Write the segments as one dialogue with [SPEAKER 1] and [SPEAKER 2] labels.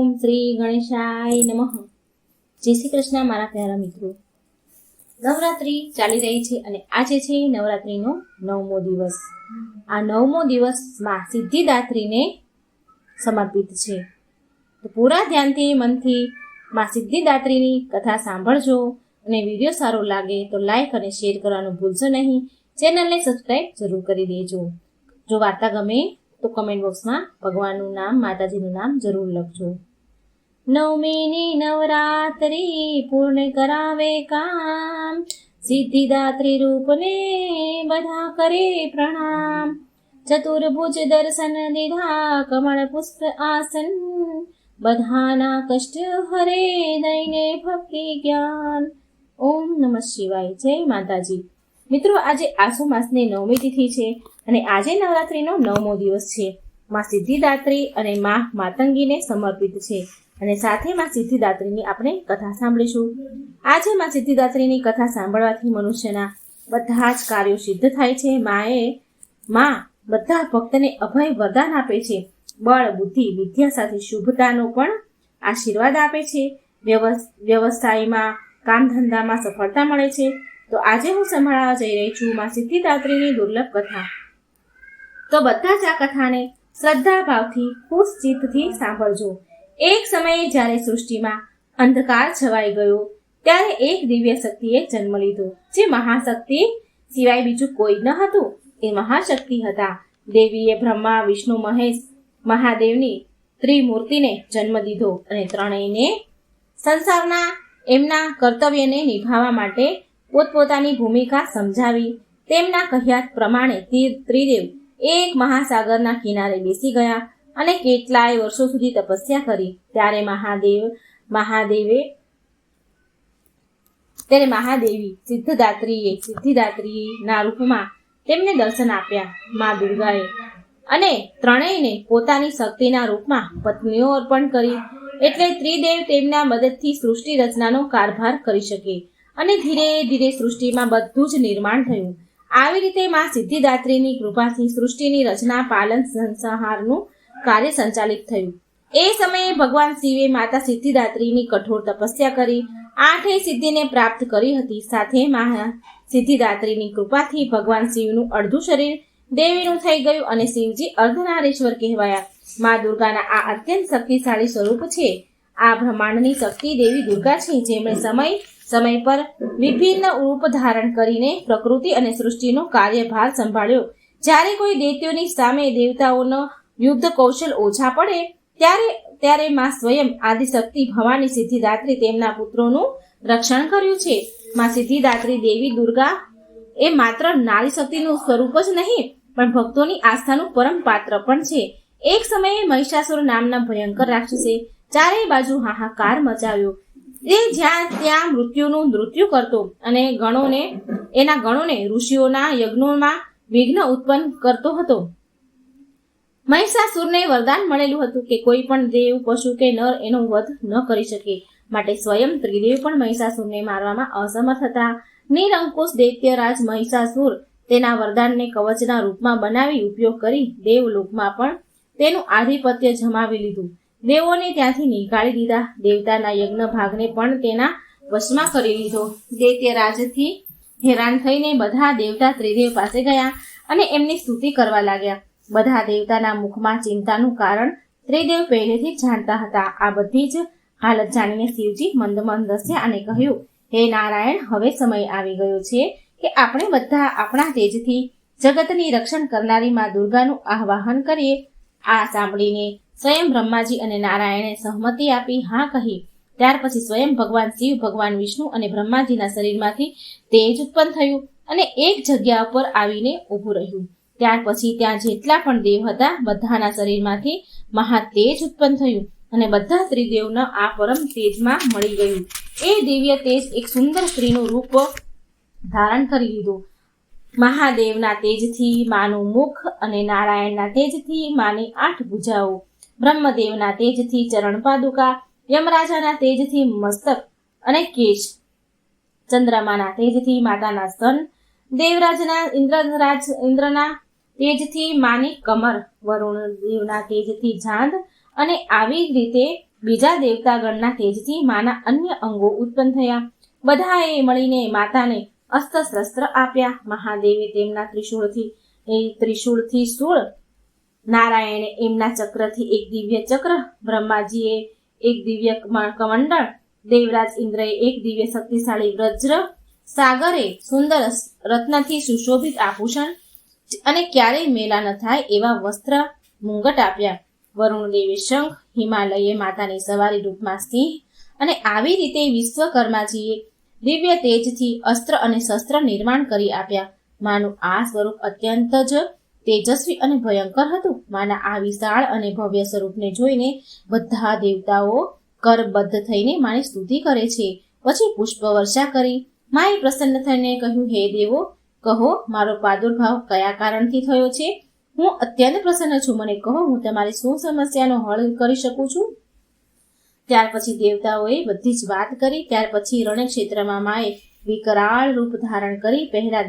[SPEAKER 1] ઓમ શ્રી ગણેશાય નમઃ. જય શ્રી કૃષ્ણ મારા પ્યારા મિત્રો. નવરાત્રી ચાલી રહી છે અને આજે છે નવરાત્રીનો 9મો દિવસ. આ 9મો દિવસ માં સિદ્ધિદાત્રીને સમર્પિત છે. તો પૂરા ધ્યાનથી મનથી માં સિદ્ધિદાત્રીની કથા સાંભળજો અને વિડીયો સારો લાગે તો લાઈક અને શેર કરવાનું ભૂલશો નહીં. ચેનલને સબસ્ક્રાઈબ જરૂર કરી દેજો. જો વાર્તા ગમે તો કમેન્ટ બોક્સમાં ભગવાનનું નામ, માતાજીનું નામ જરૂર લખજો. નવમીની નવરાત્રી પૂર્ણ કરાવે કામ, સિદ્ધિદાત્રી રૂપને બધા કરે પ્રણામ. ચતુર્ભુજ દર્શન દીધા, કમળ પુષ્પ આસન, બધાના કષ્ટ હરે દઈને ભક્તિ જ્ઞાન. ઓમ નમઃ શિવાય. જય માતાજી. મિત્રો, આજે આસો માસની 9મી તિથિ છે અને આજે નવરાત્રીનો 9મો દિવસ છે. માં સિદ્ધિદાત્રી અને માં માતંગીને સમર્પિત છે અને સાથે માં સિદ્ધિદાત્રીની આપણે કથા સાંભળીશું. આજે માં સિદ્ધિદાત્રીની કથા સાંભળવાથી મનુષ્યના બધા જ કાર્યો સિદ્ધ થાય છે. માં બધા ભક્તને અભય વરદાન આપે છે. બળ, બુદ્ધિ, વિદ્યા સાથે શુભતાનો પણ આશીર્વાદ આપે છે. વ્યવસાયમાં, કામ ધંધામાં સફળતા મળે છે. તો આજે હું સંભળાવવા જઈ રહી છું માં સિદ્ધિદાત્રીની દુર્લભ કથા. તો બધા જ આ કથાને શ્રદ્ધા ભાવથી ખુશ ચિત્તથી સાંભળજો. એક સમયે જ્યારે સૃષ્ટિમાં અંધકાર છવાઈ ગયો ત્યારે એક દિવ્ય શક્તિએ જન્મ લીધો. જે મહાશક્તિ સિવાય બીજું કોઈ ન હતું. એ મહાશક્તિ હતા દેવીએ બ્રહ્મા, વિષ્ણુ, મહેશ, મહાદેવની ત્રિમૂર્તિને જન્મ દીધો અને ત્રણેયને સંસારના એમના કર્તવ્યને નિભાવવા માટે પોતપોતાની ભૂમિકા સમજાવી. તેમના કહ્યા પ્રમાણે ત્રિદેવ એક મહાસાગરના કિનારે બેસી ગયા અને કેટલાય વર્ષો સુધી તપસ્યા કરી. ત્યારે મહાદેવી સિદ્ધિદાત્રીના રૂપમાં તેમને દર્શન આપ્યા. મા દુર્ગાએ અને ત્રણેયને પોતાની શક્તિના રૂપમાં પત્નીઓ અર્પણ કરી. એટલે ત્રિદેવ તેમના મદદથી સૃષ્ટિ રચનાનો કારભાર કરી શકે અને ધીરે ધીરે સૃષ્ટિમાં બધું જ નિર્માણ થયું. આવી રીતે માં સિદ્ધિદાત્રીની કૃપાથી સૃષ્ટિની રચના, પાલન, સંહારનું કાર્ય સંચાલિત થયું. એ સમયે ભગવાન શિવે માતા સિદ્ધિદાત્રીની કઠોર તપસ્યા કરી 8 સિદ્ધિને પ્રાપ્ત કરી હતી. સાથે સિદ્ધિદાત્રીની કૃપાથી ભગવાન શિવનું અડધું શરીર દેવીનું થઈ ગયું અને શિવજી અર્ધનારીશ્વર કહેવાયા. મા દુર્ગાના આ અત્યંત શક્તિશાળી સ્વરૂપ છે. આ બ્રહ્માંડની શક્તિ દેવી દુર્ગા છે, જેમણે સમય પર વિભિન્ન રૂપ ધારણ કરીને પ્રકૃતિ અને સૃષ્ટિનો કાર્યભાર સંભાળ્યો. જ્યારે કોઈ દૈત્યોની સામે દેવતાઓનો યુદ્ધ કૌશલ ઓછા પડે ત્યારે માં સ્વયં આદિશક્તિ ભવાની સિદ્ધિદાત્રી તેમના પુત્રોનું રક્ષણ કર્યું છે. માં સિદ્ધિદાત્રી દેવી દુર્ગા એ માત્ર નારી શક્તિનું સ્વરૂપ જ નહીં પણ ભક્તોની આસ્થાનું પરમ પાત્ર પણ છે. એક સમયે મહિષાસુર નામના ભયંકર રાક્ષસે ચારે બાજુ હાહાકાર મચાવ્યો. એ જ્યાં ત્યાં મૃત્યુનું નૃત્ય કરતો અને એના ગણોને ઋષિઓના યજ્ઞોમાં વિઘ્ન ઉત્પન્ન કરતો હતો. મહિષાસુરને વરદાન મળેલું હતું કે કોઈ પણ દેવ, પશુ કે નર એનો વધ ન કરી શકે. માટે સ્વયં ત્રિદેવ પણ મહિષાસુરને મારવામાં અસમર્થ હતા. નિરંકુશ દૈત્યરાજ મહિષાસુર તેના વરદાનને કવચના રૂપમાં બનાવી ઉપયોગ કરી દેવલોકમાં પણ તેનું આધિપત્ય જમાવી લીધું. દેવોને ત્યાંથી નીકાળી દીધા. દેવતાના યજ્ઞ ભાગને પણ તેના વશમાં કરી લીધો. દૈત્યરાજથી હેરાન થઈને બધા દેવતા ત્રિદેવ પાસે ગયા અને એમની સ્તુતિ કરવા લાગ્યા. બધા દેવતાના મુખમાં ચિંતાનું કારણ ત્રિદેવ પહેલેથી જ જાણતા હતા. આ બધી જ હાલત જાણીને શિવજી મંદ હસ્યા અને કહ્યું, હે નારાયણ, હવે સમય આવી ગયો છે કે આપણે બધા આપણા તેજથી જગતની રક્ષણ કરનારી માં દુર્ગાનું આવાહન કરીએ. આ સાંભળીને સ્વયં બ્રહ્માજી અને નારાયણે સહમતિ આપી હા કહી. ત્યાર પછી સ્વયં ભગવાન શિવ, ભગવાન વિષ્ણુ અને બ્રહ્માજીના શરીરમાંથી તેજ ઉત્પન્ન થયું અને એક જગ્યા ઉપર આવીને ઊભું રહ્યું. ત્યાર પછી ત્યાં જેટલા પણ દેવ હતા બધાના શરીરમાંથી મહા તેજ ઉત્પન્ન થયું અને બધા ત્રિદેવના આ પરમ તેજમાં મળી ગયું. એ દિવ્ય તેજ એક સુંદર સ્ત્રીનું રૂપ ધારણ કરી લીધું. મહાદેવના તેજથી માનું મુખ અને નારાયણના તેજથી માની 8 ભુજાઓ, બ્રહ્મદેવના તેજથી ચરણ પાદુકા, યમરાજાના તેજથી મસ્તક અને કેશ, ચંદ્રમાના તેજથી માતાના સ્તન, દેવરાજના ઇન્દ્રના તેજથી માની કમર, વરુણ દેવના તેજથી જાંઘ અને આવી રીતે બીજા દેવતાગણના તેજથી માના અન્ય અંગો ઉત્પન્ન થયા. બધાએ મળીને માતાને અસ્ત્ર શસ્ત્ર આપ્યા. મહાદેવે તેમના ત્રિશૂળથી શૂળ, નારાયણે એમના ચક્રથી એક દિવ્ય ચક્ર, બ્રહ્માજીએ એક દિવ્ય કમંડળ, દેવરાજ ઇન્દ્રએ એક દિવ્ય શક્તિશાળી વજ્ર, સાગરે સુંદર રત્નથી સુશોભિત આભૂષણ અને ક્યારેય મેલા ન થાય એવા વસ્ત્ર મુંગટ આપ્યા. વરુણ દેવે શંખ, હિમાલયે માતાની સવારી રૂપમાં સિંહ, અને આવી રીતે વિશ્વકર્માજીએ દિવ્ય તેજથી અસ્ત્ર અને શસ્ત્ર નિર્માણ કરી આપ્યા. માનું આ સ્વરૂપ અત્યંત જ તેજસ્વી અને ભયંકર હતું. માના આ વિશાળ અને ભવ્ય સ્વરૂપને જોઈને બધા દેવતાઓ કરબદ્ધ થઈને માની સ્તુતિ કરે છે. પછી પુષ્પ વર્ષા કરી માએ પ્રસન્ન થઈને કહ્યું, હે દેવો, કહો મારો પ્રાદુર્ભાવ કયા કારણથી થયો છે? હું અત્યંત પ્રસન્ન છું. મને કહો, હું તમારી શું સમસ્યાનો હલ કરી શકું છું? ત્યાર પછી દેવતાઓએ બધી જ વાત કરી. ત્યાર પછી રણક્ષેત્રમાં માએ વિકરાળ રૂપ ધારણ કરી પહેલા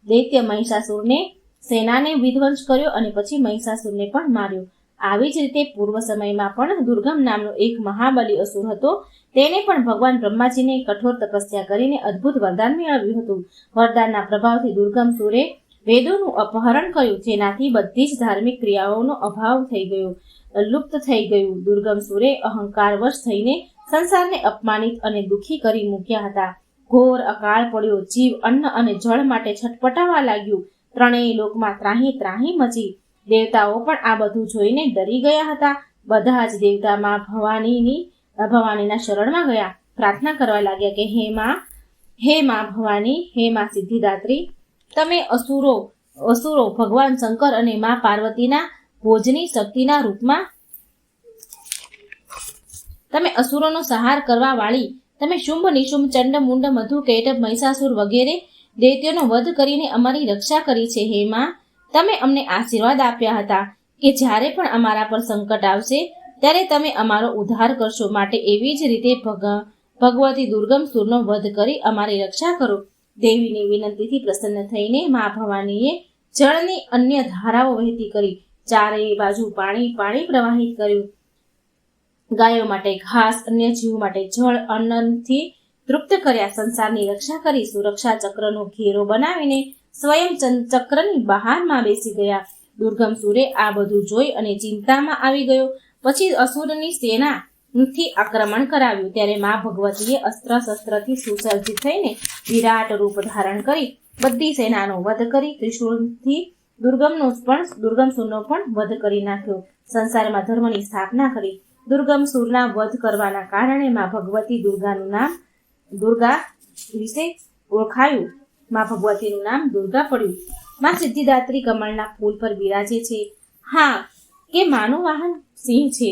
[SPEAKER 1] દૈત્ય મહિષાસુરને સેનાને વિધ્વંસ કર્યો અને પછી મહિષાસુરને પણ માર્યો. આવી જ રીતે પૂર્વ સમયમાં પણ દુર્ગમ નામનો એક મહાબલી અસુર હતો. તેને પણ ભગવાન બ્રહ્માજીને કઠોર તપસ્યા કરીને અદ્ભુત વરદાન મેળવ્યું હતું. વરદાનના પ્રભાવથી દુર્ગમ સુરે વેદોનું અપહરણ કર્યું, જેનાથી બધી જ ધાર્મિક ક્રિયાઓનો અભાવ થઈ ગયો, લુપ્ત થઈ ગયું. દુર્ગમ સુરે અહંકારવશ થઈને સંસારને અપમાનિત અને દુઃખી કરી મૂક્યા હતા. ઘોર અકાળ પડ્યો. જીવ અન્ન અને જળ માટે છટપટાવા લાગ્યું. ત્રણેય લોકમાં ત્રાહી ત્રાહી મચી. દેવતાઓ પણ આ બધું જોઈને ડરી ગયા હતા. બધા જ દેવતામાં ભવાનીના શરણમાં ગયા. પ્રાર્થના કરવા લાગ્યા કે હે માં ભવાની, હે માં સિદ્ધિદાત્રી, તમે અસુરો ભગવાન શંકર અને માં પાર્વતીના ભોજની શક્તિના રૂપમાં તમે અસુરોનો સંહાર કરવા વાળી, તમે શુંભ નિશુંભ ચંડ મુંડ મધુ કૈટભ મહિષાસુર વગેરે દૈત્યોનો વધ કરીને અમારી રક્ષા કરી છે. હે માં, તમે અમને આશીર્વાદ આપ્યા હતા કે જ્યારે પણ અમારા પર સંકટ આવશે ત્યારે તમે અમારો ઉદ્ધાર કરશો. માટે એવી જ રીતે ભગવતી દુર્ગમ સુરનો વધ કરી અમારી રક્ષા કરો. દેવીની વિનંતીથી પ્રસન્ન થઈને મા ભવાનીએ જળની અન્ય ધારાઓ વહેતી કરી. ચારેય બાજુ પાણી પ્રવાહિત કર્યું. ગાયો માટે ઘાસ, અન્ય જીવ માટે જળ, અન્નથી તૃપ્ત કર્યા. સંસારની રક્ષા કરી. સુરક્ષા ચક્રનો ઘેરો બનાવીને સ્વયં ચક્રની બહારમાં બેસી ગયા. દુર્ગમ સુરે આ બધું જોઈ અને ચિંતામાં આવી ગયો. પછી અસુરની સેનાથી આક્રમણ કરાવ્યું. ત્યારે મા ભગવતીએ અસ્ત્ર શસ્ત્રથી સુસજ્જિત થઈને વિરાટ રૂપ ધારણ કરી બધી સેનાનો વધ કરી ત્રિશૂળથી દુર્ગમ સુરનો પણ વધ કરી નાખ્યો. સંસારમાં ધર્મની સ્થાપના કરી. દુર્ગમ સુરના વધ કરવાના કારણે મા ભગવતી દુર્ગાનું નામ દુર્ગા વિશે ઓળખાયું. મા ભગવતીનું નામ દુર્ગા પડ્યું. મા સિદ્ધિદાત્રી કમળના ફૂલ પર બિરાજે છે. હા, કે માનું વાહન સિંહ છે.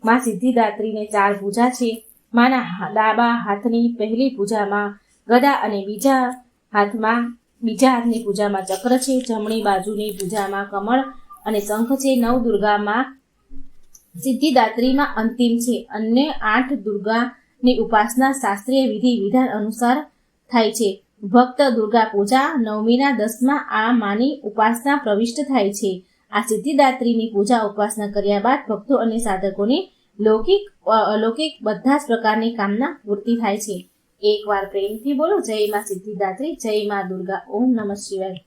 [SPEAKER 1] મા સિદ્ધિદાત્રીને 4 ભુજા છે. માના ડાબા હાથની પહેલી ભુજામાં ગદા અને બીજા હાથની પૂજામાં ચક્ર છે. જમણી બાજુની પૂજામાં કમળ અને શંખ છે. 9 દુર્ગામાં સિદ્ધિદાત્રીમાં અંતિમ છે. અન્ય 8 દુર્ગાની ઉપાસના શાસ્ત્રીય વિધિ વિધાન અનુસાર થાય છે. ભક્ત દુર્ગા પૂજા 9મીના 10માં આ માની ઉપાસના પ્રવિષ્ટ થાય છે. આ સિદ્ધિદાત્રીની પૂજા ઉપાસના કર્યા બાદ ભક્તો અને સાધકોની લૌકિક અલૌકિક બધા જ પ્રકારની કામના પૂર્તિ થાય છે. એકવાર પ્રેમથી બોલો, જય માં સિદ્ધિદાત્રી, જય માં દુર્ગા, ઓમ નમઃ શિવાય.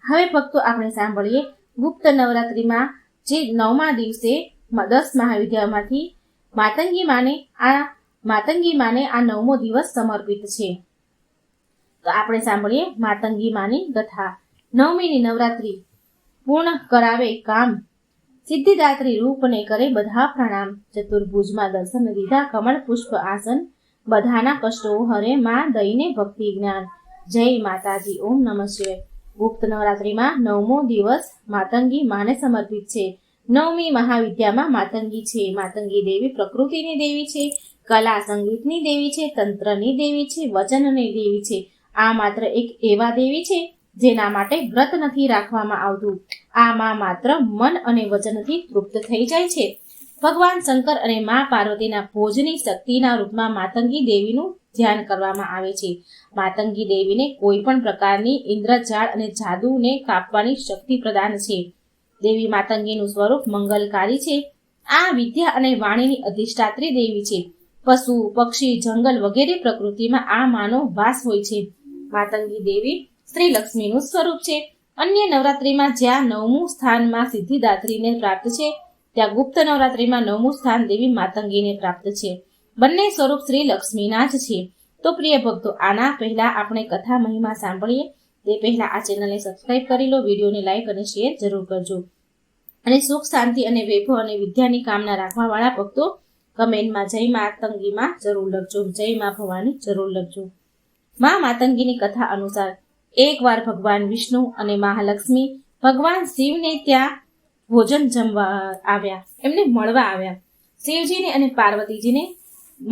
[SPEAKER 1] હવે ભક્તો આપણે સાંભળીએ ગુપ્ત નવરાત્રિમાં જે 9મા દિવસે 10 મહાવિદ્યામાંથી માતંગી માને આ 9મો દિવસ સમર્પિત છે. તો આપણે સાંભળીએ માતંગી માની કથા. 9મીની નવરાત્રિ પૂર્ણ કરાવે કામ, સિદ્ધિદાત્રી રૂપને કરે બધા પ્રણામ. ચતુર્ભુજમાં દર્શન દીધા, કમળ પુષ્પ આસન, બધાના કષ્ટો હરે માં દઈને ભક્તિ જ્ઞાન. જય માતાજી, ઓમ નમઃ શિવાય. ગુપ્ત નવરાત્રિમાં 9મો દિવસ માતંગી માને સમર્પિત છે. 9મી મહાવિદ્યામાં માતંગી છે. માતંગી દેવી પ્રકૃતિની દેવી છે, કલા સંગીતની દેવી છે, તંત્રની દેવી છે, વચનની દેવી છે. આ માત્ર એક એવા દેવી છે જેના માટે વ્રત નથી રાખવામાં આવતું. આમાં માત્ર મન અને વચનથી તૃપ્ત થઈ જાય છે. ભગવાન શંકર અને મા પાર્વતીના ભોજની શક્તિના રૂપમાં માતંગી દેવીનું ધ્યાન કરવામાં આવે છે. માતંગી દેવીને કોઈ પણ પ્રકારની ઇન્દ્રજાળ અને જાદુને કાપવાની શક્તિ પ્રદાન છે. દેવી માતંગીનું સ્વરૂપ મંગલકારી છે. આ વિદ્યા અને વાણીની અધિષ્ઠાત્રી દેવી છે. પશુ, પક્ષી, જંગલ વગેરે પ્રકૃતિમાં આ માનો વાસ હોય છે. માતંગી દેવી શ્રી લક્ષ્મીનું સ્વરૂપ છે. અન્ય નવરાત્રિમાં જ્યાં 9મું સ્થાન માં સિદ્ધિદાત્રીને પ્રાપ્ત છે, ત્યાં ગુપ્ત નવરાત્રિમાં 9મું સ્થાન દેવી માતંગીને પ્રાપ્ત છે. બંને સ્વરૂપ શ્રી લક્ષ્મીના જ છે. તો પ્રિય ભક્તો, આના પહેલા આપણે કથા મહિમા સાંભળીએ તે પહેલા આ ચેનલને સબસ્ક્રાઇબ કરી લો, વિડીયોને લાઈક અને શેર જરૂર કરજો. અને સુખ, શાંતિ અને વૈભવ અને વિદ્યાની કામના રાખવા વાળા ભક્તો કમેન્ટમાં જય માતંગીમાં જરૂર લખજો, જય મા ભવાની જરૂર લખજો. મા માતંગીની કથા અનુસાર એકવાર ભગવાન વિષ્ણુ અને મહાલક્ષ્મી ભગવાન શિવને ત્યાં ભોજન જમવા આવ્યા, એમને મળવા આવ્યા. શિવજીને અને પાર્વતીજીને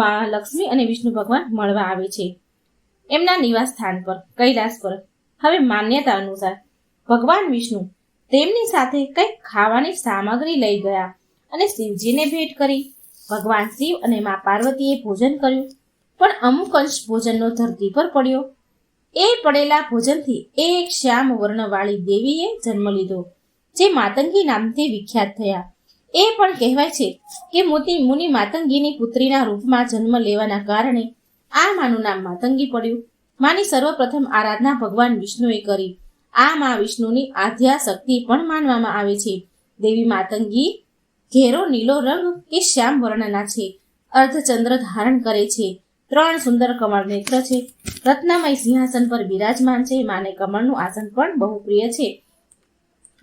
[SPEAKER 1] મહાલક્ષ્મી અને વિષ્ણુ ભગવાન મળવા આવે છે એમના નિવાસ સ્થાન પર, કૈલાસ પર. હવે માન્યતા અનુસાર ભગવાન વિષ્ણુ તેમની સાથે કંઈક ખાવાની સામગ્રી લઈ ગયા અને શિવજીને ભેટ કરી. ભગવાન શિવ અને મા પાર્વતીએ ભોજન કર્યું, પણ અમુક અંશ ભોજનનો ધરતી પર પડ્યો. એ પડેલા ભોજનથી એક શ્યામ વર્ણવાળી દેવીએ જન્મ લીધો, જે માતંગી નામથી વિખ્યાત થયા. એ પણ કહેવાય છે કે મુનિ માતંગીની પુત્રીના રૂપમાં જન્મ લેવાના કારણે આ માનું નામ માતંગી પડ્યું. માની સર્વપ્રથમ આરાધના ભગવાન વિષ્ણુએ કરી. આ મા વિષ્ણુની આધ્યા શક્તિ પણ માનવામાં આવે છે. દેવી માતંગી ઘેરો નીલો રંગ કે શ્યામ વર્ણના છે. અર્ધચંદ્ર ધારણ કરે છે. 3 સુંદર કમળ નેત્ર છે. રત્નમય સિંહાસન પર બિરાજમાન છે. માને કમળનું આસન પણ બહુ પ્રિય છે.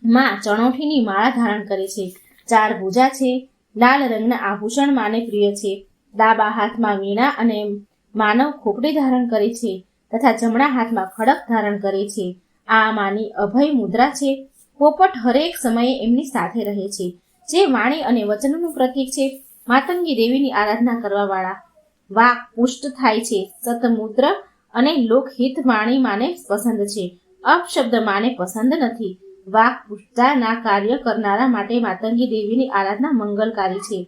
[SPEAKER 1] માં ચણોઠીની માળા ધારણ કરે છે. 4 ભુજા છે. લાલ રંગના આભૂષણ માને પ્રિય છે. ડાબા હાથમાં વીણા અને માનવ ખોપડી ધારણ કરે છે તથા જમણા હાથમાં ખડક ધારણ કરે છે. આ માની અભય મુદ્રા છે. પોપટ હરેક સમયે એમની સાથે રહે છે, જે વાણી અને વચનનું પ્રતીક છે. માતંગી દેવીની આરાધના કરવા વાળા વાક પુષ્ટ થાય છે. સતમુદ્ર અને લોકહિત વાણી માને પસંદ છે. અપશબ્દ માને પસંદ નથી. વાક પુષ્ટતાના કાર્ય કરનારા માટે માતંગી દેવીની આરાધના મંગલકારી છે.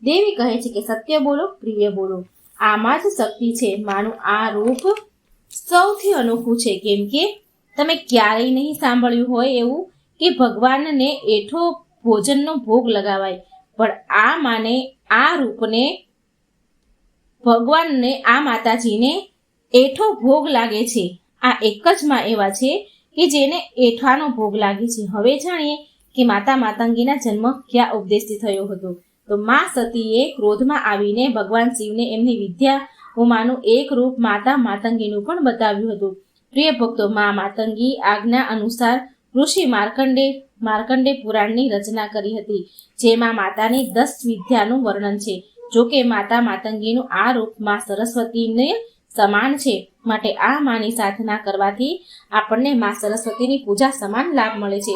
[SPEAKER 1] દેવી કહે છે કે સત્ય બોલો, પ્રિય બોલો. આમાં જ શક્તિ છે. માનું આ રૂપ સૌથી અનોખું છે, કેમ કે તમે ક્યારેય નહીં સાંભળ્યું હોય એવું કે ભગવાનને એઠો ભોજનનો ભોગ લગાવાય. પણ આ માને આ રૂપને ભગવાનને આ માતાજીને એઠો ભોગ લાગે છે. આ એક જ માં એવા છે કે જેને એઠાનો ભોગ લાગે છે. હવે જાણીએ કે માતા માતંગીના જન્મ ક્યાં ઉપદેશથી થયો હતો. તો મા સતીએ ક્રોધમાં આવીને ભગવાન શિવને એમની વિદ્યાઓમાંનું એક રૂપ માતા માતંગીનું પણ બતાવ્યું હતું. પ્રિય ભક્તો, મા માતંગી આજ્ઞા અનુસાર ઋષિ માર્કંડે પુરાણની રચના કરી હતી, જેમાં માતાની 10 વિદ્યાનું વર્ણન છે. જોકે માતા માતંગીનું આ રૂપ મા સરસ્વતીને સમાન છે, માટે આ માની સાધના કરવાથી આપણને મા સરસ્વતીની પૂજા સમાન લાભ મળે છે.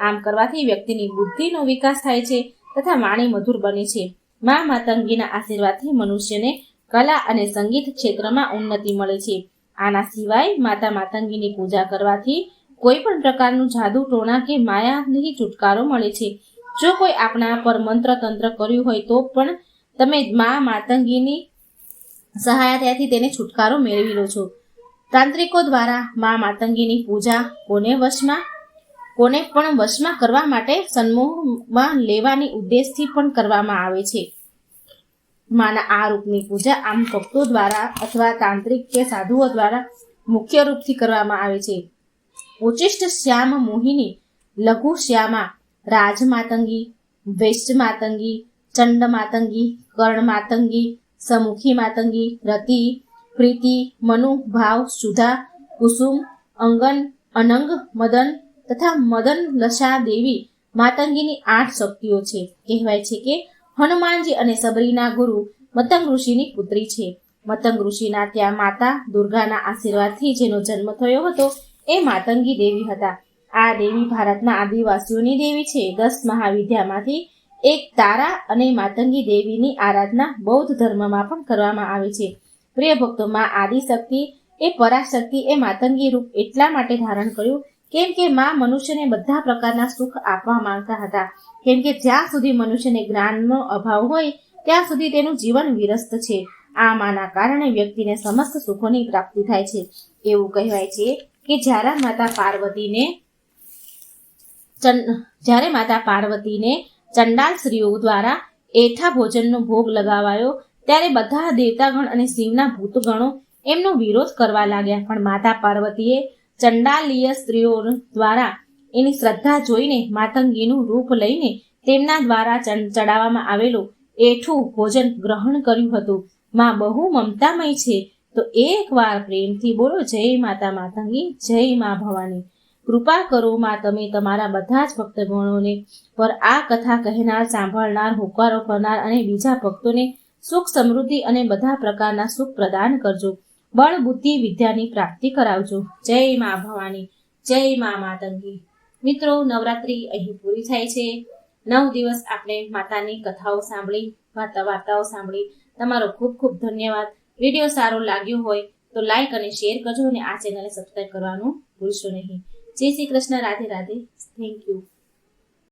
[SPEAKER 1] આમ કરવાથી વ્યક્તિની બુદ્ધિનો વિકાસ થાય છે તથા વાણી મધુર બને છે. મા માતંગીના આશીર્વાદથી મનુષ્યને કલા અને સંગીત ક્ષેત્રમાં ઉન્નતિ મળે છે. આના સિવાય માતા માતંગીની પૂજા કરવાથી કોઈ પણ પ્રકારનું જાદુ, ટોણા કે માયાથી છુટકારો મળે છે. જો કોઈ આપણા પર મંત્ર તંત્ર કર્યું હોય તો પણ તમે મા માતંગીની સહાયતાથી તેને છુટકારો મેળવી લો છો. તાંત્રિકો દ્વારા મા માતંગીની પૂજા કોને પણ વશમાં કરવા માટે સન્મોહમાં લેવાની ઉદ્દેશથી પણ કરવામાં આવે છે. માના આ રૂપની પૂજા આમ ભક્તો દ્વારા અથવા તાંત્રિક કે સાધુઓ દ્વારા મુખ્ય રૂપથી કરવામાં આવે છે. ઉચ્ચિષ્ટ શ્યામ મોહિની, લઘુ શ્યામા, રાજ માતંગી, વૈશ્ય માતંગી, ચંડ માતંગી, કર્ણ માતંગી, સમુખી માતંગી, રતિ, પ્રીતિ, મનુ, ભાવ, સુધા, કુસુમ, અંગન, અનંગ, મદન તથા મદન લસા દેવી માતંગીની 8 શક્તિઓ છે. કહેવાય છે કે હનુમાનજી અને સબરીના ગુરુ મતંગ ઋષિની પુત્રી છે. મતંગ ઋષિના ત્યાં માતા દુર્ગાના આશીર્વાદથી જેનો જન્મ થયો હતો એ માતંગી દેવી હતા. આ દેવી ભારતના આદિવાસીઓની દેવી છે. 10 મહાવિદ્યામાંથી એક તારા અને માતંગી દેવીની આરાધના બૌદ્ધ ધર્મમાં પણ કરવામાં આવે છે. પ્રિય ભક્તો, માં આદિશક્તિ એ પરાશક્તિ એ માતંગી રૂપ એટલા માટે ધારણ કર્યું કેમ કે માં મનુષ્યને બધા પ્રકારના સુખ આપવા માંગતા હતા. કેમ કે જ્યાં સુધી મનુષ્યને જ્ઞાનનો અભાવ હોય ત્યાં સુધી તેનું જીવન વિરસ્ત છે. આ માના કારણે વ્યક્તિને સમસ્ત સુખોની પ્રાપ્તિ થાય છે. એવું કહેવાય છે કે જ્યારે માતા પાર્વતીને ચંડાલ સ્ત્રીઓ દ્વારા એઠા ભોજનનો ભોગ લગાવાયો ત્યારે બધા દેવતાગણ અને શિવના ભૂતગણો એમનો વિરોધ કરવા લાગ્યા. પણ માતા પાર્વતીએ ચંડાલીય સ્ત્રીઓ દ્વારા એની શ્રદ્ધા જોઈને માતંગીનું રૂપ લઈને તેમના દ્વારા ચડાવવામાં આવેલું એઠું ભોજન ગ્રહણ કર્યું હતું. માં બહુ મમતામય છે, તો એકવાર પ્રેમથી બોલો જય માતા માતંગી, જય મા ભવાની. કૃપા કરો માં તમે તમારા બધા જ ભક્તગણોને પર આ કથા કહેનાર, સાંભળનાર, હોકારો કરનાર અને બીજા ભક્તોને સુખ, સમૃદ્ધિ અને બધા પ્રકારના સુખ પ્રદાન કરજો. બળ, બુદ્ધિ, વિદ્યાની પ્રાપ્તિ કરાવજો. જય મા ભવાની, જય મા માતંગી. મિત્રો, નવરાત્રી અહીં પૂરી થાય છે. 9 દિવસ આપણે માતાની કથાઓ સાંભળી, વાર્તાઓ સાંભળી. તમારો ખૂબ ખૂબ ધન્યવાદ. વિડીયો સારો લાગ્યો હોય તો લાઈક અને શેર કરજો અને આ ચેનલને સબસ્ક્રાઈબ કરવાનું ભૂલશો નહીં. જય શ્રી કૃષ્ણ. રાધે રાધે. Thank you.